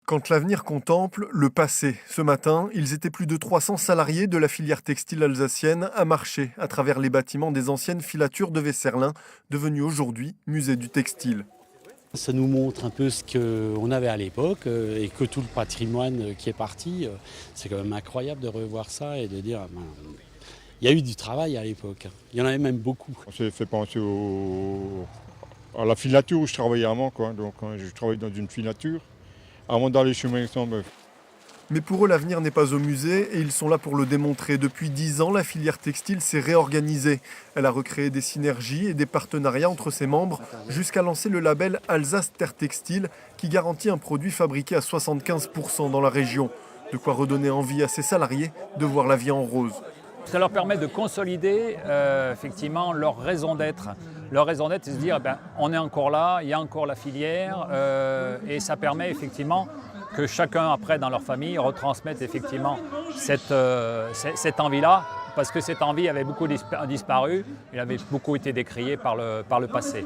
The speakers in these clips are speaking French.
Quand l'avenir contemple le passé, ce matin, ils étaient plus de 300 salariés de la filière textile alsacienne à marcher à travers les bâtiments des anciennes filatures de Vesserlin, devenues aujourd'hui musée du textile. Ça nous montre un peu ce qu'on avait à l'époque et que tout le patrimoine qui est parti, c'est quand même incroyable de revoir ça et de dire, ah ben, il y a eu du travail à l'époque. Il y en avait même beaucoup. On s'est fait penser à la filature où je travaillais avant, quoi. Donc je travaillais dans une filature avant d'aller chez Maison-Bœuf. Mais pour eux, l'avenir n'est pas au musée et ils sont là pour le démontrer. Depuis 10 ans, la filière textile s'est réorganisée. Elle a recréé des synergies et des partenariats entre ses membres jusqu'à lancer le label Alsace Terre Textile qui garantit un produit fabriqué à 75% dans la région. De quoi redonner envie à ses salariés de voir la vie en rose. Ça leur permet de consolider effectivement leur raison d'être. Leur raison d'être, c'est de se dire, on est encore là, il y a encore la filière, et ça permet effectivement que chacun, après, dans leur famille, retransmette effectivement cette envie-là, parce que cette envie avait beaucoup disparu, elle avait beaucoup été décriée par le passé.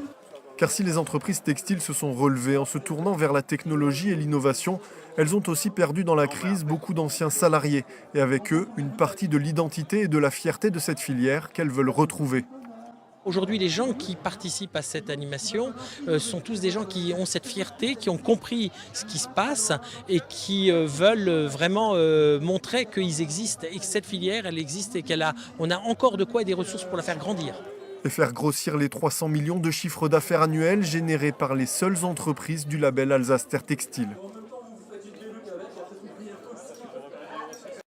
Car si les entreprises textiles se sont relevées en se tournant vers la technologie et l'innovation, elles ont aussi perdu dans la crise beaucoup d'anciens salariés, et avec eux, une partie de l'identité et de la fierté de cette filière qu'elles veulent retrouver. Aujourd'hui, les gens qui participent à cette animation sont tous des gens qui ont cette fierté, qui ont compris ce qui se passe et qui veulent vraiment montrer qu'ils existent et que cette filière, elle existe et on a encore de quoi et des ressources pour la faire grandir. Et faire grossir les 300 millions de chiffres d'affaires annuels générés par les seules entreprises du label Alsace Terre Textile.